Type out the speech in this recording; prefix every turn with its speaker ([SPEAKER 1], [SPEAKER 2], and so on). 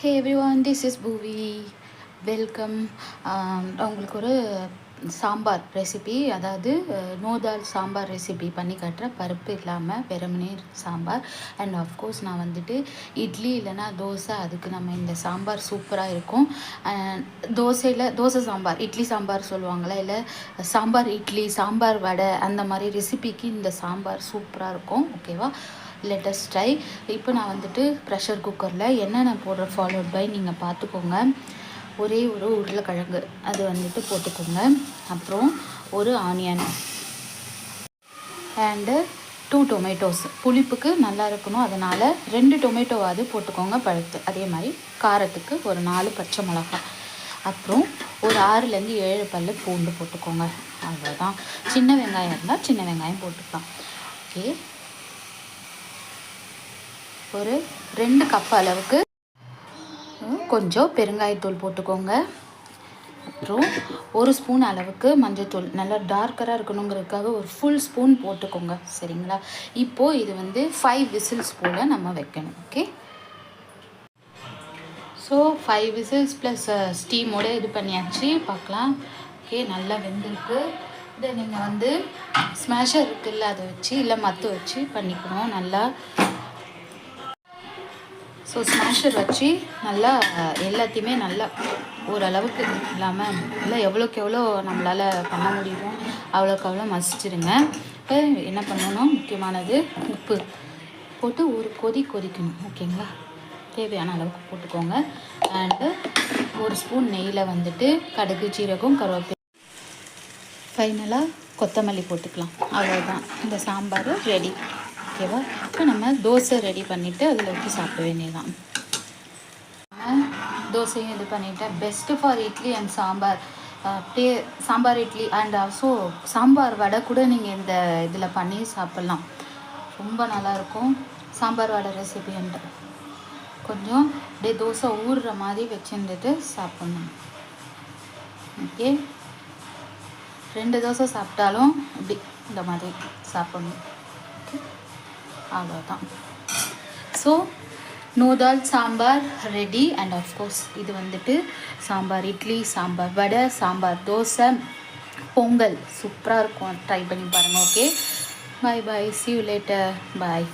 [SPEAKER 1] Hey everyone, this is Poovi. Welcome. உங்களுக்கு ஒரு sambar recipe, அதாவது நோதால் சாம்பார் ரெசிபி பண்ணி காட்டுறேன். பருப்பு இல்லாமல் வெறுமனே சாம்பார். அண்ட் ஆஃப்கோர்ஸ் நான் வந்துட்டு இட்லி இல்லைனா தோசை, அதுக்கு நம்ம இந்த சாம்பார் சூப்பராக இருக்கும். தோசை சாம்பார், இட்லி சாம்பார் சொல்லுவாங்களே, இல்லை சாம்பார் இட்லி, சாம்பார் வடை, அந்த மாதிரி ரெசிபிக்கு இந்த சாம்பார் சூப்பராக இருக்கும். ஓகேவா? Latest try. இப்போ நான் வந்துட்டு ப்ரெஷர் குக்கரில் என்னென்ன போடுற ஃபாலோட் பை நீங்கள் பார்த்துக்கோங்க. ஒரே ஒரு உருளைக்கிழங்கு அது வந்துட்டு போட்டுக்கோங்க. அப்புறம் ஒரு ஆனியன் அண்டு 2 டொமேட்டோஸ். புளிப்புக்கு நல்லா இருக்கணும், அதனால் 2 டொமேட்டோவாவது போட்டுக்கோங்க பழுத்து. அதே மாதிரி காரத்துக்கு ஒரு 4 பச்சை மிளகாய். அப்புறம் ஒரு 6லேருந்து 7 பல் பூண்டு போட்டுக்கோங்க. அவ்வளோதான். சின்ன வெங்காயம் இருந்தால் சின்ன வெங்காயம் போட்டுக்கலாம். ஓகே. ஒரு 2 கப் அளவுக்கு கொஞ்சம் பெருங்காயத்தூள் போட்டுக்கோங்க. அப்புறம் 1 ஸ்பூன் அளவுக்கு மஞ்சள்தூள், நல்லா டார்க்கராக இருக்கணுங்கிறதுக்காக ஒரு ஃபுல் ஸ்பூன் போட்டுக்கோங்க. சரிங்களா? இப்போது இது வந்து 5 விசில்ஸ் போல் நம்ம வைக்கணும். ஓகே. ஸோ 5 விசில்ஸ் ப்ளஸ் ஸ்டீமோடு இது பண்ணியாச்சு. பார்க்கலாம். ஓகே, நல்லா வெந்திருக்கு. இதை நீங்கள் வந்து ஸ்மாஷர் இருக்குல்ல, அதை வச்சு இல்லை மத்து வச்சு பண்ணிக்கணும் நல்லா. ஸோ ஸ்மாஷர் வச்சு நல்லா எல்லாத்தையுமே நல்லா ஓரளவுக்கு இல்லாமல் இல்லை, எவ்வளோக்கு எவ்வளோ நம்மளால் பண்ண முடியுமோ அவ்வளோக்கு அவ்வளோ மசிச்சிடுங்க. இப்போ என்ன பண்ணணும், முக்கியமானது உப்பு போட்டு ஒரு கொதிக்கணும். ஓகேங்களா? தேவையான அளவுக்கு போட்டுக்கோங்க. அண்டு 1 ஸ்பூன் நெய்யில் வந்துட்டு கடுகு, சீரகம், கருவேப்பிலை, ஃபைனலாக கொத்தமல்லி போட்டுக்கலாம். அவ்வளோதான், இந்த சாம்பார் ரெடி. ஓகேவா? இப்போ நம்ம தோசை ரெடி பண்ணிவிட்டு அதில் வச்சு சாப்பிட வேண்டியதான். தோசையும் இது பண்ணிவிட்டேன். Best for idli and sambar. அப்படியே சாம்பார் இட்லி அண்ட் ஆல்சோ சாம்பார் வடை கூட நீங்கள் இந்த இதில் பண்ணி சாப்பிட்லாம். ரொம்ப நல்லாயிருக்கும். சாம்பார் வடை ரெசிபின்ட்டு கொஞ்சம் அப்படியே தோசை ஊறுற மாதிரி வச்சுருந்துட்டு சாப்பிட்ணும். ஓகே. 2 தோசை சாப்பிட்டாலும் இப்படி இந்த மாதிரி சாப்பிட்ணும். அவ்வளோதான். ஸோ நோதால் சாம்பார் ரெடி. அண்ட் ஆஃப்கோர்ஸ் இது வந்துட்டு சாம்பார் இட்லி, சாம்பார் வடை, சாம்பார் தோசை, பொங்கல் சூப்பராக இருக்கும். ட்ரை பண்ணி பாருங்கள். Okay, bye bye, see you later, bye.